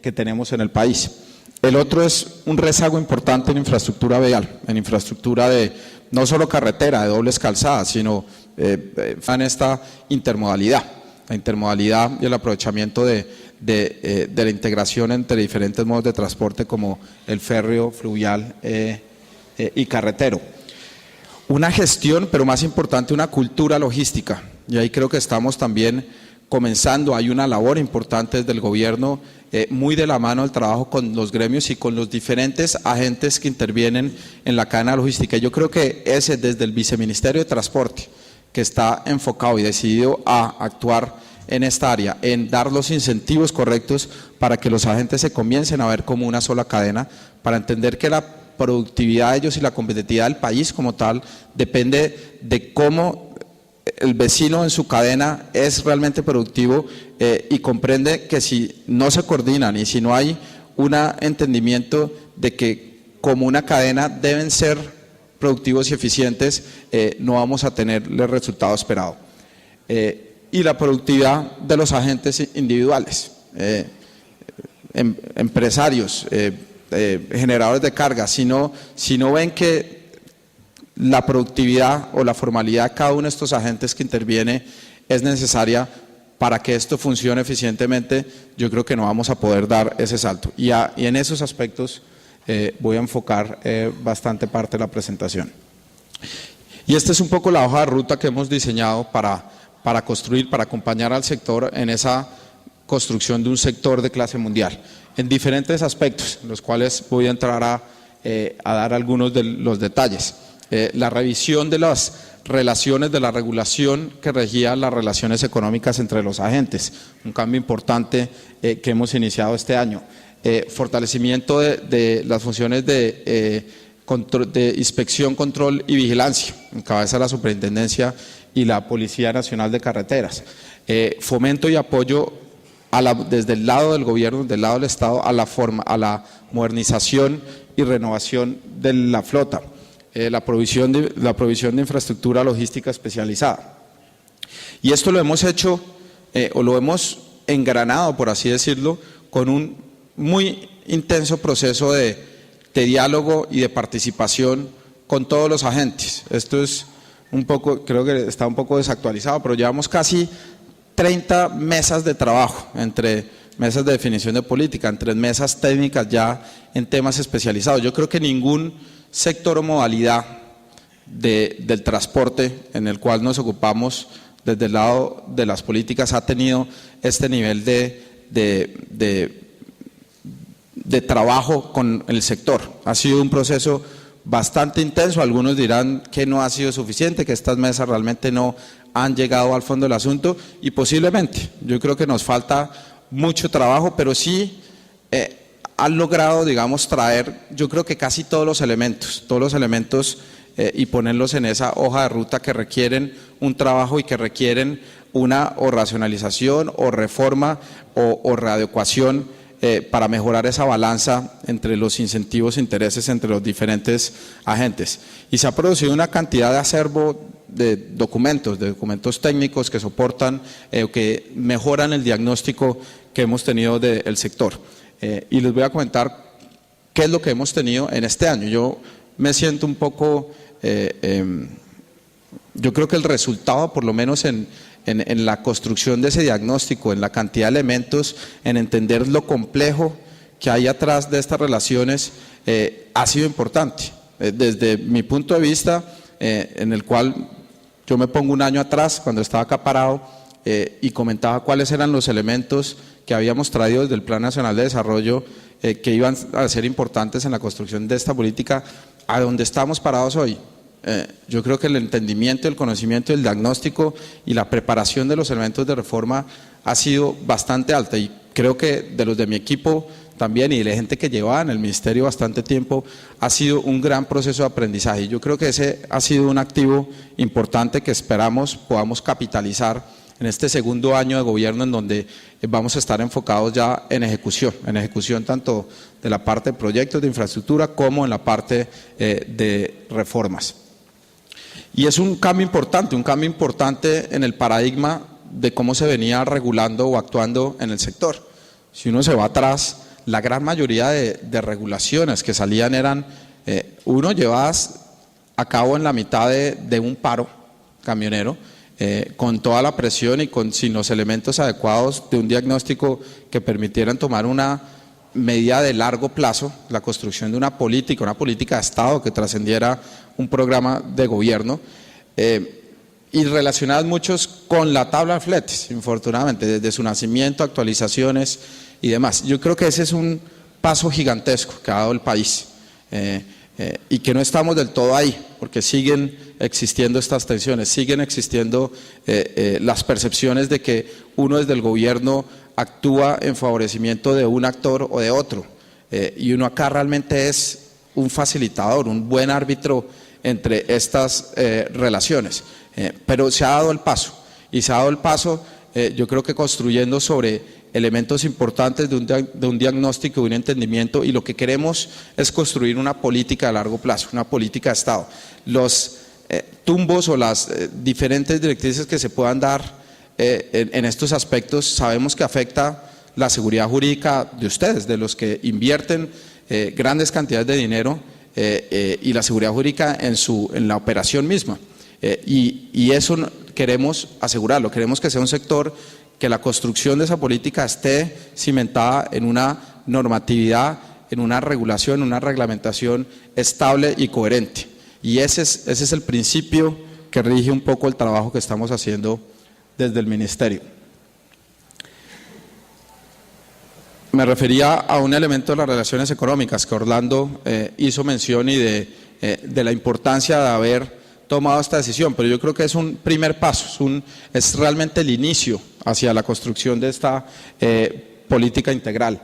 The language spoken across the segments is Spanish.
que tenemos en el país. El otro es un rezago importante en infraestructura vial, en infraestructura de no solo carretera, de dobles calzadas, sino en esta intermodalidad, la intermodalidad y el aprovechamiento de la integración entre diferentes modos de transporte como el férreo, fluvial y carretero. Una gestión, pero más importante, una cultura logística, y ahí creo que estamos también comenzando. Hay una labor importante desde el gobierno, muy de la mano del trabajo con los gremios y con los diferentes agentes que intervienen en la cadena logística. Yo creo que ese, desde el Viceministerio de Transporte, que está enfocado y decidido a actuar en esta área, en dar los incentivos correctos para que los agentes se comiencen a ver como una sola cadena, para entender que la productividad de ellos y la competitividad del país como tal depende de cómo el vecino en su cadena es realmente productivo y comprende que si no se coordinan y si no hay un entendimiento de que como una cadena deben ser productivos y eficientes, no vamos a tener el resultado esperado. Y la productividad de los agentes individuales, empresarios, generadores de carga, si no ven que la productividad o la formalidad de cada uno de estos agentes que interviene es necesaria para que esto funcione eficientemente, yo creo que no vamos a poder dar ese salto. Y en esos aspectos voy a enfocar bastante parte de la presentación. Y esta es un poco la hoja de ruta que hemos diseñado para construir, para acompañar al sector en esa construcción de un sector de clase mundial, en diferentes aspectos, en los cuales voy a entrar a dar algunos de los detalles. La revisión de las relaciones, de la regulación que regía las relaciones económicas entre los agentes, un cambio importante que hemos iniciado este año. Fortalecimiento de las funciones de inspección, control y vigilancia, en cabeza de la Superintendencia y la Policía Nacional de Carreteras. Fomento y apoyo desde el lado del gobierno, del lado del Estado, a la modernización y renovación de la flota. La provisión de infraestructura logística especializada. Y esto lo hemos hecho, o lo hemos engranado, por así decirlo, con un muy intenso proceso de diálogo y de participación con todos los agentes. Esto es un poco, creo que está un poco desactualizado, pero llevamos casi 30 mesas de trabajo, entre mesas de definición de política, entre mesas técnicas ya en temas especializados. Yo creo que ningún sector o modalidad del transporte en el cual nos ocupamos desde el lado de las políticas ha tenido este nivel de trabajo con el sector. Ha sido un proceso bastante intenso. Algunos dirán que no ha sido suficiente, que estas mesas realmente no han llegado al fondo del asunto, y posiblemente, yo creo que nos falta mucho trabajo, pero sí han logrado, digamos, traer, yo creo que casi todos los elementos y ponerlos en esa hoja de ruta que requieren un trabajo y que requieren una o racionalización o reforma o readecuación para mejorar esa balanza entre los incentivos e intereses entre los diferentes agentes. Y se ha producido una cantidad de acervo de documentos técnicos que soportan o que mejoran el diagnóstico que hemos tenido del sector. Y les voy a comentar qué es lo que hemos tenido en este año. Yo me siento un poco, yo creo que el resultado, por lo menos en la construcción de ese diagnóstico, en la cantidad de elementos, en entender lo complejo que hay atrás de estas relaciones, ha sido importante. Desde mi punto de vista, en el cual yo me pongo un año atrás, cuando estaba acá parado, y comentaba cuáles eran los elementos que habíamos traído desde el Plan Nacional de Desarrollo que iban a ser importantes en la construcción de esta política, a donde estamos parados hoy. Yo creo que el entendimiento, el conocimiento, el diagnóstico y la preparación de los elementos de reforma ha sido bastante alta, y creo que de los de mi equipo también y de la gente que llevaba en el ministerio bastante tiempo, ha sido un gran proceso de aprendizaje. Yo creo que ese ha sido un activo importante que esperamos podamos capitalizar en este segundo año de gobierno, en donde vamos a estar enfocados ya en ejecución tanto de la parte de proyectos de infraestructura como en la parte de reformas. Y es un cambio importante en el paradigma de cómo se venía regulando o actuando en el sector. Si uno se va atrás, la gran mayoría de regulaciones que salían eran, uno, llevadas a cabo en la mitad de un paro camionero, con toda la presión y sin los elementos adecuados de un diagnóstico que permitieran tomar una medida de largo plazo, la construcción de una política de Estado que trascendiera un programa de gobierno, y relacionadas muchos con la tabla de fletes, infortunadamente, desde su nacimiento, actualizaciones y demás. Yo creo que ese es un paso gigantesco que ha dado el país, y que no estamos del todo ahí, porque siguen existiendo estas tensiones, siguen existiendo las percepciones de que uno desde el gobierno actúa en favorecimiento de un actor o de otro, y uno acá realmente es un facilitador, un buen árbitro entre estas relaciones, pero se ha dado el paso, y se ha dado el paso yo creo que construyendo sobre elementos importantes de un diagnóstico, de un entendimiento, y lo que queremos es construir una política a largo plazo, una política de Estado. Los tumbos o las diferentes directrices que se puedan dar en estos aspectos sabemos que afecta la seguridad jurídica de ustedes, de los que invierten grandes cantidades de dinero, y la seguridad jurídica en la operación misma, y eso queremos asegurarlo, queremos que sea un sector que la construcción de esa política esté cimentada en una normatividad, en una regulación, en una reglamentación estable y coherente. Y ese es el principio que rige un poco el trabajo que estamos haciendo desde el Ministerio. Me refería a un elemento de las relaciones económicas que Orlando hizo mención, y de la importancia de haber tomado esta decisión, pero yo creo que es un primer paso, es realmente el inicio hacia la construcción de esta política integral.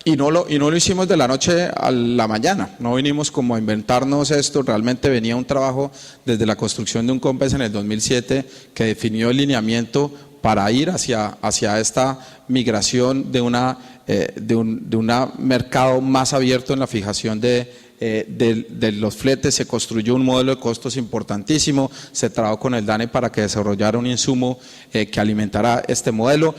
Y no lo hicimos de la noche a la mañana, no vinimos como a inventarnos esto, realmente venía un trabajo desde la construcción de un COMPES en el 2007 que definió el lineamiento para ir hacia esta migración de un mercado más abierto en la fijación de los fletes. Se construyó un modelo de costos importantísimo, se trabajó con el DANE para que desarrollara un insumo que alimentara este modelo,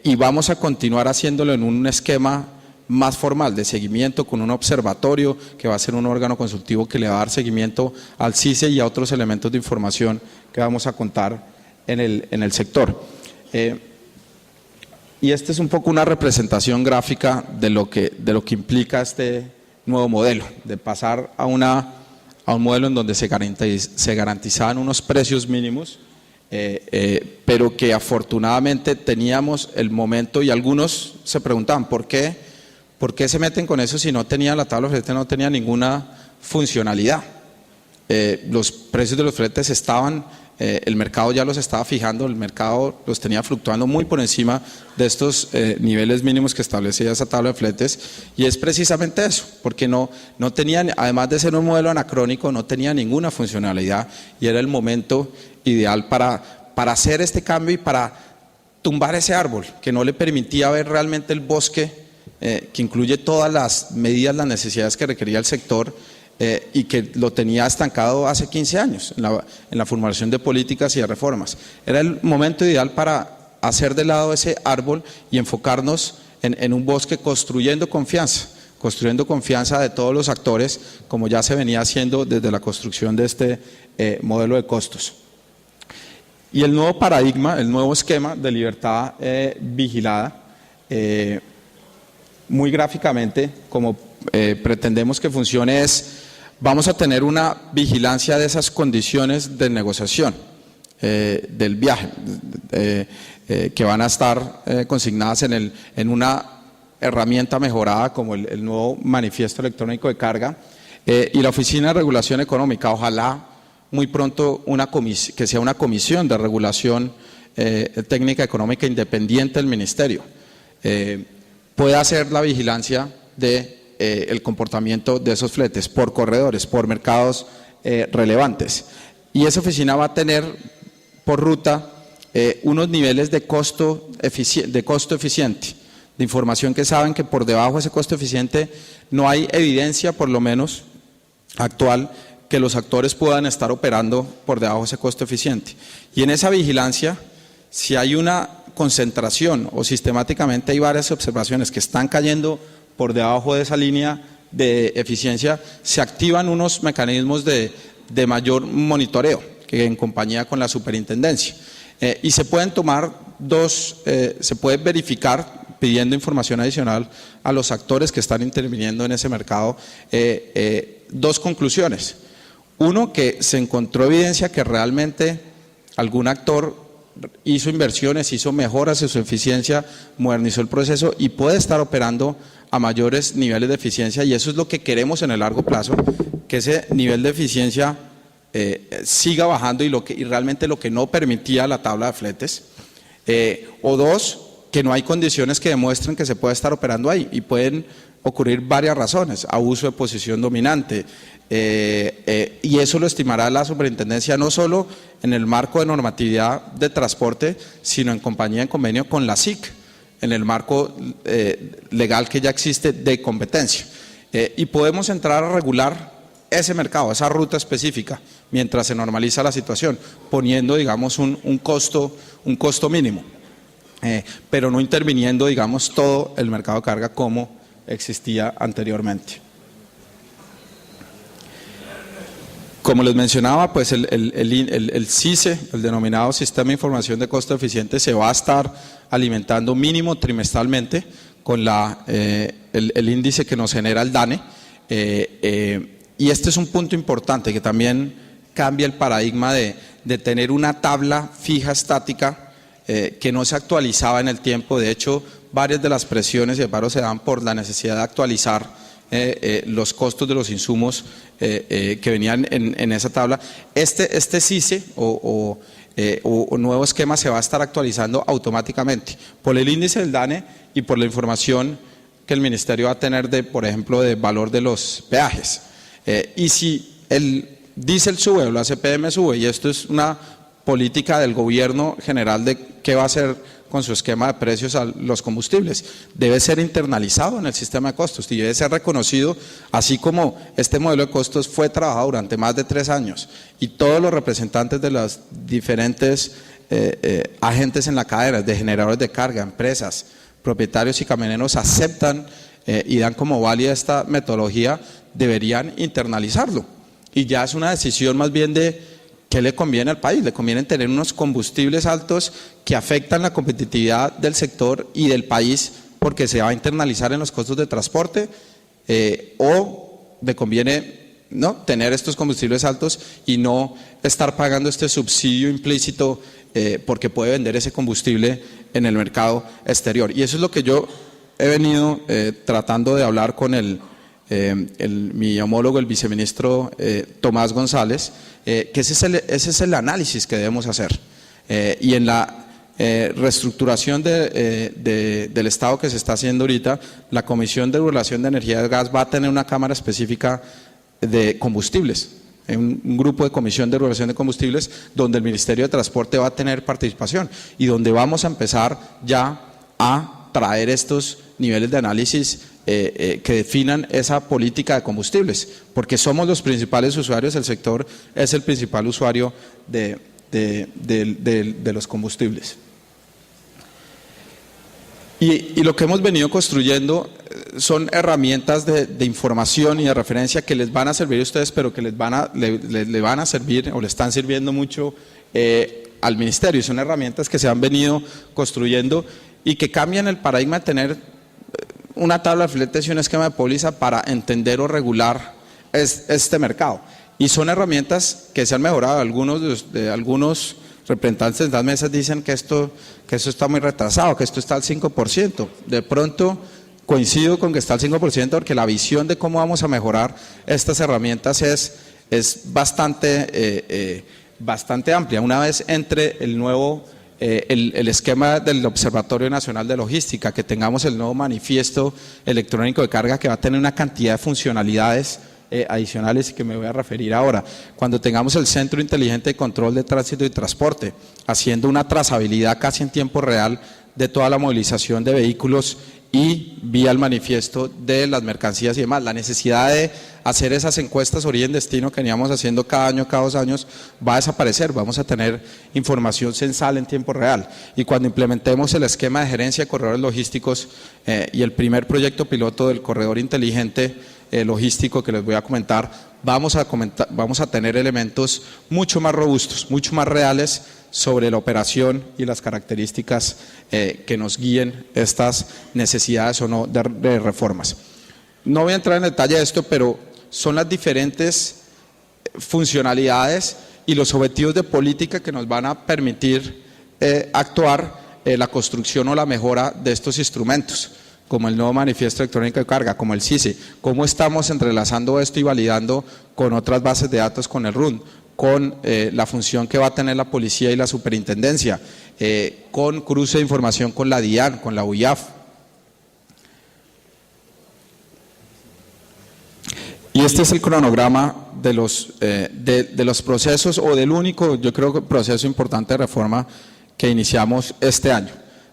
y vamos a continuar haciéndolo en un esquema más formal de seguimiento, con un observatorio que va a ser un órgano consultivo que le va a dar seguimiento al CICE y a otros elementos de información que vamos a contar en el sector. Y esta es un poco una representación gráfica de lo que implica este nuevo modelo, de pasar a un modelo en donde se garantizaban unos precios mínimos, pero que afortunadamente teníamos el momento, y algunos se preguntaban ¿por qué se meten con eso si no tenía la tabla de fletes, no tenía ninguna funcionalidad? Los precios de los fletes estaban, el mercado ya los estaba fijando, el mercado los tenía fluctuando muy por encima de estos niveles mínimos que establecía esa tabla de fletes, y es precisamente eso, porque no tenían, además de ser un modelo anacrónico, no tenía ninguna funcionalidad, y era el momento ideal para hacer este cambio y para tumbar ese árbol que no le permitía ver realmente el bosque, que incluye todas las medidas, las necesidades que requería el sector, y que lo tenía estancado hace 15 años en la formulación de políticas y de reformas. Era el momento ideal para hacer de lado ese árbol y enfocarnos en un bosque, construyendo confianza de todos los actores, como ya se venía haciendo desde la construcción de este modelo de costos. Y el nuevo paradigma, el nuevo esquema de libertad vigilada, muy gráficamente, como pretendemos que funcione, vamos a tener una vigilancia de esas condiciones de negociación del viaje, que van a estar consignadas en una herramienta mejorada como el nuevo manifiesto electrónico de carga, y la Oficina de Regulación Económica, ojalá muy pronto que sea una comisión de regulación técnica económica independiente del Ministerio, pueda hacer la vigilancia el comportamiento de esos fletes por corredores, por mercados relevantes. Y esa oficina va a tener por ruta unos niveles de costo eficiente, de información que saben que por debajo de ese costo eficiente no hay evidencia, por lo menos actual, que los actores puedan estar operando por debajo de ese costo eficiente. Y en esa vigilancia, si hay una concentración o sistemáticamente hay varias observaciones que están cayendo por debajo de esa línea de eficiencia, se activan unos mecanismos de mayor monitoreo que en compañía con la superintendencia. Y se pueden tomar se puede verificar pidiendo información adicional a los actores que están interviniendo en ese mercado, dos conclusiones. Uno, que se encontró evidencia que realmente algún actor hizo inversiones, hizo mejoras en su eficiencia, modernizó el proceso y puede estar operando a mayores niveles de eficiencia, y eso es lo que queremos en el largo plazo, que ese nivel de eficiencia siga bajando y realmente lo que no permitía la tabla de fletes. O dos, que no hay condiciones que demuestren que se puede estar operando ahí, y pueden ocurrir varias razones: abuso de posición dominante, y eso lo estimará la superintendencia no solo en el marco de normatividad de transporte, sino en compañía en convenio con la SIC, en el marco legal que ya existe de competencia. Y podemos entrar a regular ese mercado, esa ruta específica, mientras se normaliza la situación, poniendo, digamos, un costo mínimo, pero no interviniendo, digamos, todo el mercado de carga como existía anteriormente. Como les mencionaba, pues el CICE, el denominado Sistema de Información de Costo Eficiente, se va a estar alimentando mínimo trimestralmente con el índice que nos genera el DANE, y este es un punto importante que también cambia el paradigma de tener una tabla fija estática que no se actualizaba en el tiempo. De hecho, varias de las presiones y de paro se dan por la necesidad de actualizar los costos de los insumos que venían en esa tabla. Este CICE o nuevo esquema se va a estar actualizando automáticamente por el índice del DANE y por la información que el Ministerio va a tener por ejemplo, de valor de los peajes. Y si el diésel sube o la CPM sube, y esto es una política del gobierno general de qué va a hacer con su esquema de precios a los combustibles, debe ser internalizado en el sistema de costos y debe ser reconocido, así como este modelo de costos fue trabajado durante más de 3 años y todos los representantes de los diferentes agentes en la cadena, de generadores de carga, empresas, propietarios y camioneros aceptan y dan como válida esta metodología, deberían internalizarlo. Y ya es una decisión más bien de qué le conviene al país. Le conviene tener unos combustibles altos que afectan la competitividad del sector y del país porque se va a internalizar en los costos de transporte, o le conviene tener estos combustibles altos y no estar pagando este subsidio implícito porque puede vender ese combustible en el mercado exterior. Y eso es lo que yo he venido tratando de hablar con mi homólogo, el viceministro Tomás González, que ese es el análisis que debemos hacer. Y en la reestructuración del Estado que se está haciendo ahorita, la Comisión de Regulación de Energía y Gas va a tener una cámara específica de combustibles, un grupo de comisión de regulación de combustibles donde el Ministerio de Transporte va a tener participación y donde vamos a empezar ya a traer estos niveles de análisis que definan esa política de combustibles, porque somos los principales usuarios, el sector es el principal usuario de los combustibles. Y lo que hemos venido construyendo son herramientas de información y de referencia que les van a servir a ustedes, pero que le van a servir o le están sirviendo mucho al Ministerio. Y son herramientas que se han venido construyendo y que cambian el paradigma de tener una tabla de fletes y un esquema de póliza para entender o regular este mercado. Y son herramientas que se han mejorado. Algunos representantes de las mesas dicen que esto está muy retrasado, que esto está al 5%. De pronto coincido con que está al 5% porque la visión de cómo vamos a mejorar estas herramientas es bastante amplia. Una vez entre el nuevo el esquema del Observatorio Nacional de Logística, que tengamos el nuevo manifiesto electrónico de carga que va a tener una cantidad de funcionalidades adicionales y que me voy a referir ahora, cuando tengamos el Centro Inteligente de Control de Tránsito y Transporte, haciendo una trazabilidad casi en tiempo real de toda la movilización de vehículos y vía el manifiesto de las mercancías y demás. La necesidad de hacer esas encuestas origen-destino que veníamos haciendo cada año, cada 2 años, va a desaparecer. Vamos a tener información censal en tiempo real. Y cuando implementemos el esquema de gerencia de corredores logísticos y el primer proyecto piloto del corredor inteligente logístico que les voy a comentar, vamos a tener elementos mucho más robustos, mucho más reales sobre la operación y las características que nos guíen estas necesidades o no de reformas. No voy a entrar en detalle de esto, pero son las diferentes funcionalidades y los objetivos de política que nos van a permitir actuar la construcción o la mejora de estos instrumentos, como el nuevo manifiesto electrónico de carga, como el CICE, cómo estamos entrelazando esto y validando con otras bases de datos, con el RUN, con la función que va a tener la policía y la superintendencia, con cruce de información con la DIAN, con la UIAF. Y este es el cronograma de los procesos, o del único, yo creo que proceso importante de reforma que iniciamos este año.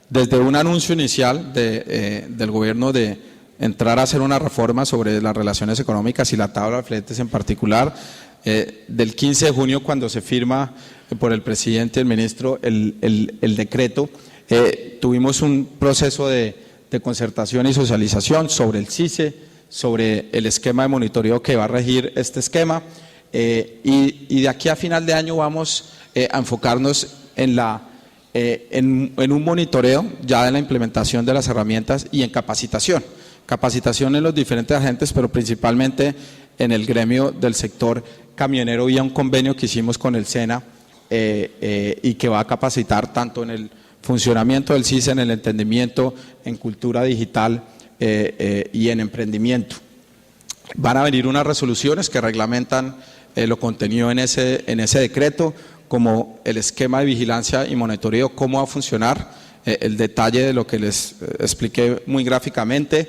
Desde un anuncio inicial del gobierno de entrar a hacer una reforma sobre las relaciones económicas y la tabla de fletes en particular, del 15 de junio cuando se firma por el presidente y el ministro el decreto, tuvimos un proceso de concertación y socialización sobre el CICE, sobre el esquema de monitoreo que va a regir este esquema, y de aquí a final de año vamos a enfocarnos en un monitoreo ya de la implementación de las herramientas y en capacitación en los diferentes agentes, pero principalmente en el gremio del sector camionero vía un convenio que hicimos con el SENA y que va a capacitar tanto en el funcionamiento del CICE, en el entendimiento, en cultura digital y en emprendimiento. Van a venir unas resoluciones que reglamentan lo contenido en ese decreto, como el esquema de vigilancia y monitoreo, cómo va a funcionar, el detalle de lo que les expliqué muy gráficamente,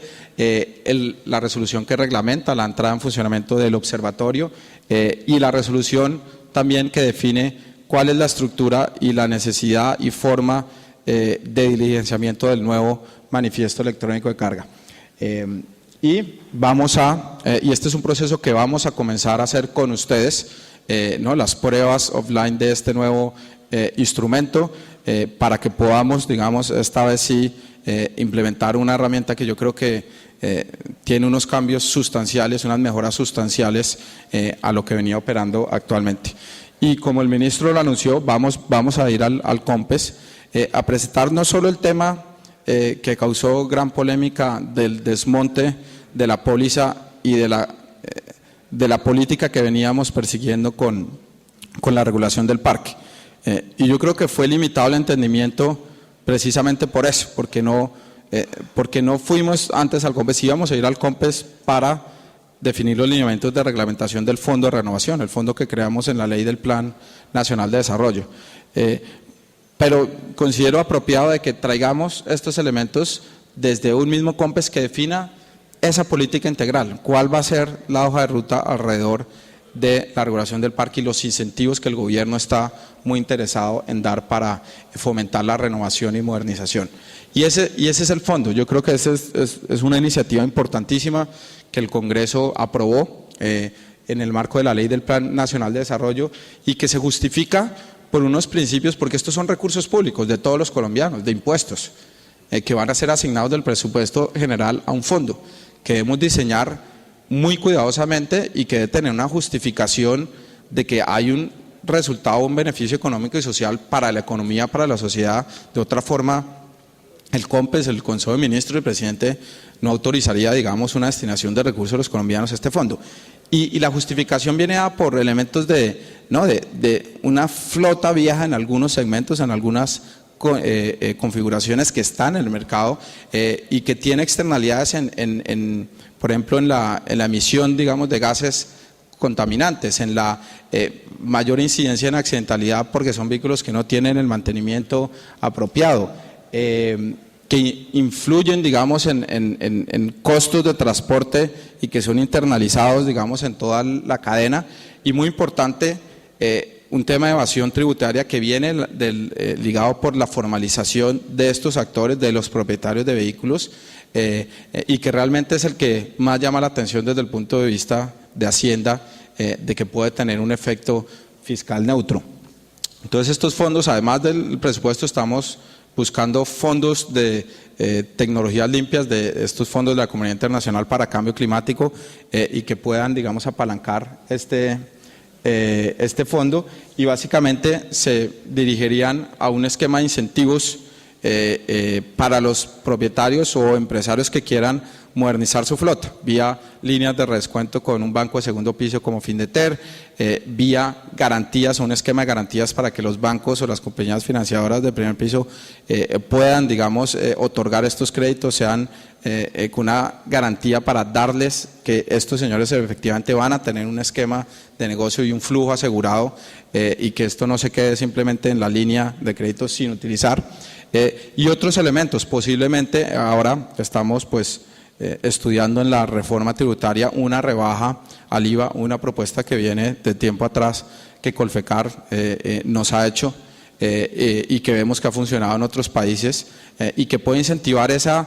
la resolución que reglamenta la entrada en funcionamiento del observatorio y la resolución también que define cuál es la estructura y la necesidad y forma de diligenciamiento del nuevo manifiesto electrónico de carga. Y este es un proceso que vamos a comenzar a hacer con ustedes, las pruebas offline de este nuevo instrumento, para que podamos, digamos, esta vez sí implementar una herramienta que yo creo que tiene unos cambios sustanciales, unas mejoras sustanciales a lo que venía operando actualmente. Y como el ministro lo anunció, vamos a ir al COMPES a presentar no solo el tema que causó gran polémica del desmonte de la póliza y de la política que veníamos persiguiendo con la regulación del parque. Y yo creo que fue limitado el entendimiento precisamente por eso, porque no fuimos antes al COMPES, íbamos a ir al COMPES para definir los lineamientos de reglamentación del Fondo de Renovación, el fondo que creamos en la ley del Plan Nacional de Desarrollo. Pero considero apropiado de que traigamos estos elementos desde un mismo COMPES que defina esa política integral, cuál va a ser la hoja de ruta alrededor de la regulación del parque y los incentivos que el gobierno está muy interesado en dar para fomentar la renovación y modernización. Y ese es el fondo. Yo creo que esa es una iniciativa importantísima que el Congreso aprobó en el marco de la ley del Plan Nacional de Desarrollo y que se justifica por unos principios, porque estos son recursos públicos de todos los colombianos, de impuestos, que van a ser asignados del presupuesto general a un fondo que debemos diseñar muy cuidadosamente y que debe tener una justificación de que hay un resultado, un beneficio económico y social para la economía, para la sociedad. De otra forma, el COMPES, el Consejo de Ministros y el presidente no autorizaría, digamos, una destinación de recursos de los colombianos a este fondo. Y la justificación viene dada por elementos de una flota vieja en algunos segmentos, en algunas configuraciones que están en el mercado y que tiene externalidades por ejemplo, en la emisión, digamos, de gases contaminantes, en la mayor incidencia en accidentalidad porque son vehículos que no tienen el mantenimiento apropiado, que influyen, digamos, en costos de transporte y que son internalizados, digamos, en toda la cadena. Y muy importante, un tema de evasión tributaria que viene ligado por la formalización de estos actores, de los propietarios de vehículos, y que realmente es el que más llama la atención desde el punto de vista de Hacienda, de que puede tener un efecto fiscal neutro. Entonces estos fondos, además del presupuesto, estamos buscando fondos de tecnologías limpias, de estos fondos de la Comunidad Internacional para Cambio Climático, y que puedan, digamos, apalancar este fondo, y básicamente se dirigirían a un esquema de incentivos para los propietarios o empresarios que quieran modernizar su flota, vía líneas de redescuento con un banco de segundo piso como Findeter, vía garantías o un esquema de garantías para que los bancos o las compañías financiadoras de primer piso puedan, digamos, otorgar estos créditos, sean con una garantía para darles que estos señores efectivamente van a tener un esquema de negocio y un flujo asegurado, y que esto no se quede simplemente en la línea de créditos sin utilizar. Y otros elementos, posiblemente ahora estamos pues estudiando en la reforma tributaria una rebaja al IVA, una propuesta que viene de tiempo atrás que Colfecar nos ha hecho, y que vemos que ha funcionado en otros países, y que puede incentivar ese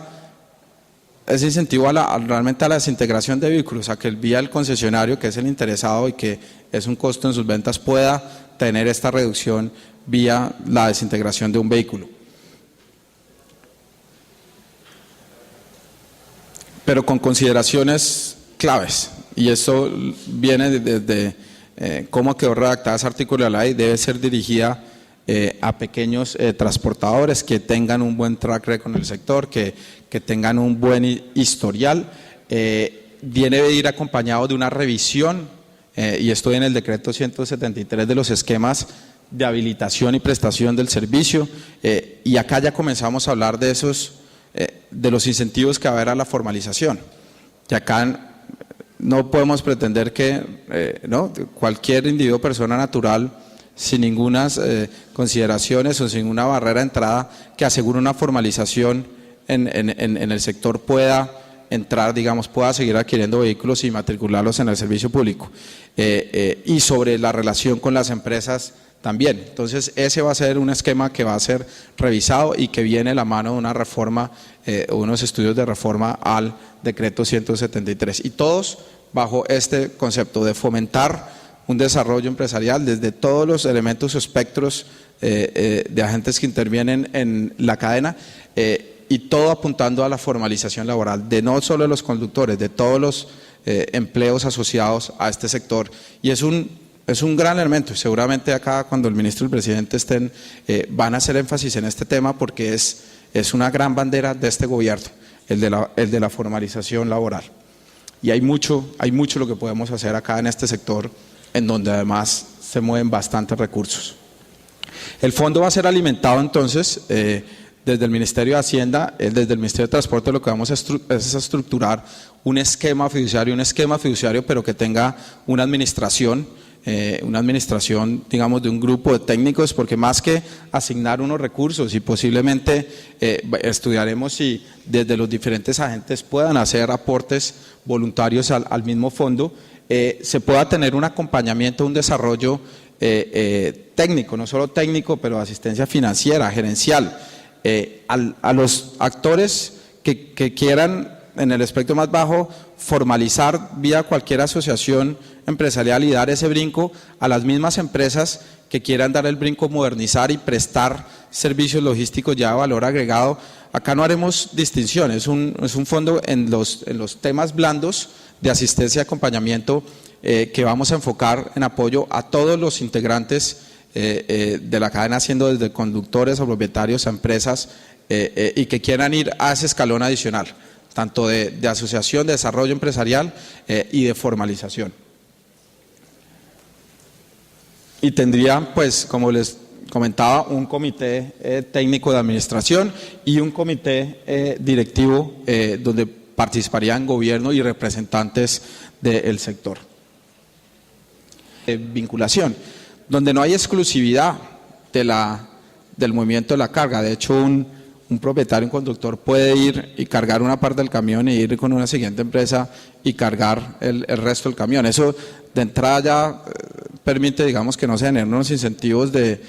incentivo realmente a la desintegración de vehículos, a que vía el concesionario, que es el interesado y que es un costo en sus ventas, pueda tener esta reducción vía la desintegración de un vehículo. Pero con consideraciones claves, y eso viene desde cómo quedó redactada ese artículo de la ley. Debe ser dirigida a pequeños transportadores que tengan un buen track record en el sector, que tengan un buen historial. Viene de ir acompañado de una revisión, y esto en el decreto 173 de los esquemas de habilitación y prestación del servicio, y acá ya comenzamos a hablar de esos de los incentivos que va a haber a la formalización. Y acá no podemos pretender que ¿no? cualquier individuo, persona natural, sin ninguna consideraciones o sin una barrera de entrada que asegure una formalización en el sector, pueda entrar, digamos, pueda seguir adquiriendo vehículos y matricularlos en el servicio público. Y sobre la relación con las empresas también. Entonces ese va a ser un esquema que va a ser revisado y que viene de la mano de una reforma o unos estudios de reforma al decreto 173, y todos bajo este concepto de fomentar un desarrollo empresarial desde todos los elementos o espectros de agentes que intervienen en la cadena, y todo apuntando a la formalización laboral de no solo de los conductores, de todos los empleos asociados a este sector. Y es un gran elemento, y seguramente acá cuando el ministro y el presidente estén van a hacer énfasis en este tema, porque es una gran bandera de este gobierno, el de la formalización laboral. Y hay mucho lo que podemos hacer acá en este sector, en donde además se mueven bastantes recursos. El fondo va a ser alimentado entonces desde el Ministerio de Hacienda, desde el Ministerio de Transporte. Lo que vamos a es a estructurar un esquema fiduciario, pero que tenga una administración, digamos, de un grupo de técnicos, porque más que asignar unos recursos, y posiblemente estudiaremos si desde los diferentes agentes puedan hacer aportes voluntarios al mismo fondo, se pueda tener un acompañamiento, un desarrollo técnico, no solo técnico, pero asistencia financiera, gerencial, a los actores que quieran en el espectro más bajo formalizar vía cualquier asociación empresarial y dar ese brinco, a las mismas empresas que quieran dar el brinco, modernizar y prestar servicios logísticos ya de valor agregado. Acá no haremos distinción, es un fondo en los temas blandos de asistencia y acompañamiento, que vamos a enfocar en apoyo a todos los integrantes de la cadena, siendo desde conductores a propietarios a empresas, y que quieran ir a ese escalón adicional, tanto de asociación, de desarrollo empresarial y de formalización. Y tendría, pues, como les comentaba, un comité técnico de administración y un comité directivo donde participarían gobierno y representantes del sector. Vinculación, donde no hay exclusividad del movimiento de la carga. De hecho, un propietario, un conductor puede ir y cargar una parte del camión e ir con una siguiente empresa y cargar el resto del camión. Eso de entrada ya permite, digamos, que no se generen unos incentivos de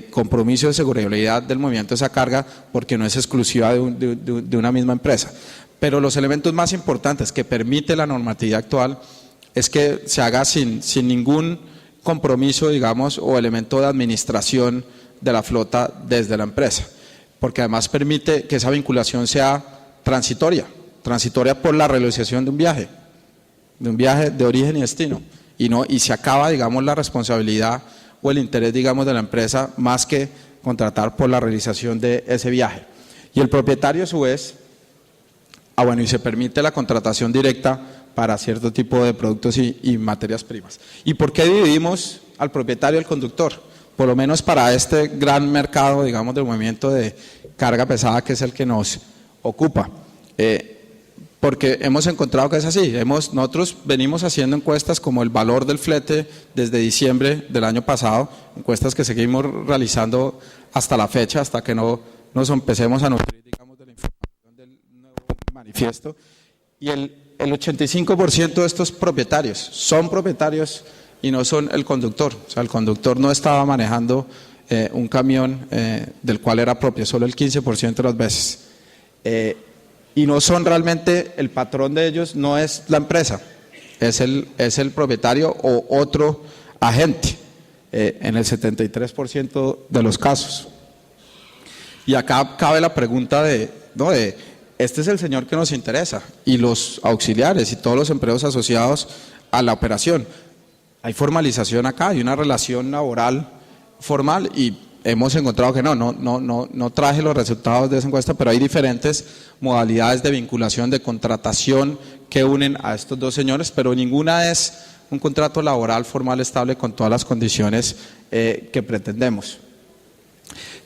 compromiso de seguridad del movimiento de esa carga, porque no es exclusiva de una misma empresa. Pero los elementos más importantes que permite la normatividad actual es que se haga sin ningún compromiso, digamos, o elemento de administración de la flota desde la empresa, porque además permite que esa vinculación sea transitoria por la realización de un viaje de origen y destino, y se acaba, digamos, la responsabilidad o el interés, digamos, de la empresa, más que contratar por la realización de ese viaje. Y el propietario, a su vez, y se permite la contratación directa para cierto tipo de productos y materias primas. ¿Y por qué dividimos al propietario y al conductor? Por lo menos para este gran mercado, digamos, del movimiento de carga pesada, que es el que nos ocupa. Porque hemos encontrado que es así. Nosotros venimos haciendo encuestas como el valor del flete desde diciembre del año pasado, encuestas que seguimos realizando hasta la fecha, hasta que no nos empecemos a nutrir, digamos, de la información del nuevo manifiesto. Y el 85% de estos propietarios son propietarios y no son el conductor. O sea, el conductor no estaba manejando un camión del cual era propio, solo el 15% de las veces. Y no son realmente, el patrón de ellos no es la empresa, es el propietario o otro agente, en el 73% de los casos. Y acá cabe la pregunta este es el señor que nos interesa, y los auxiliares y todos los empleados asociados a la operación. Hay formalización acá, hay una relación laboral formal, y hemos encontrado que no traje los resultados de esa encuesta, pero hay diferentes modalidades de vinculación, de contratación que unen a estos dos señores, pero ninguna es un contrato laboral formal estable con todas las condiciones que pretendemos.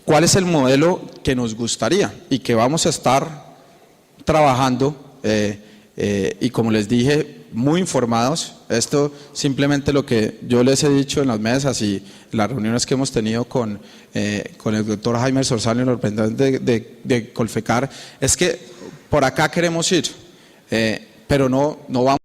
¿Cuál es el modelo que nos gustaría y que vamos a estar trabajando? Y como les dije, muy informados. Esto simplemente lo que yo les he dicho en las mesas y las reuniones que hemos tenido con el doctor Jaime Sorzano y los representantes de Colfecar, es que por acá queremos ir, pero no vamos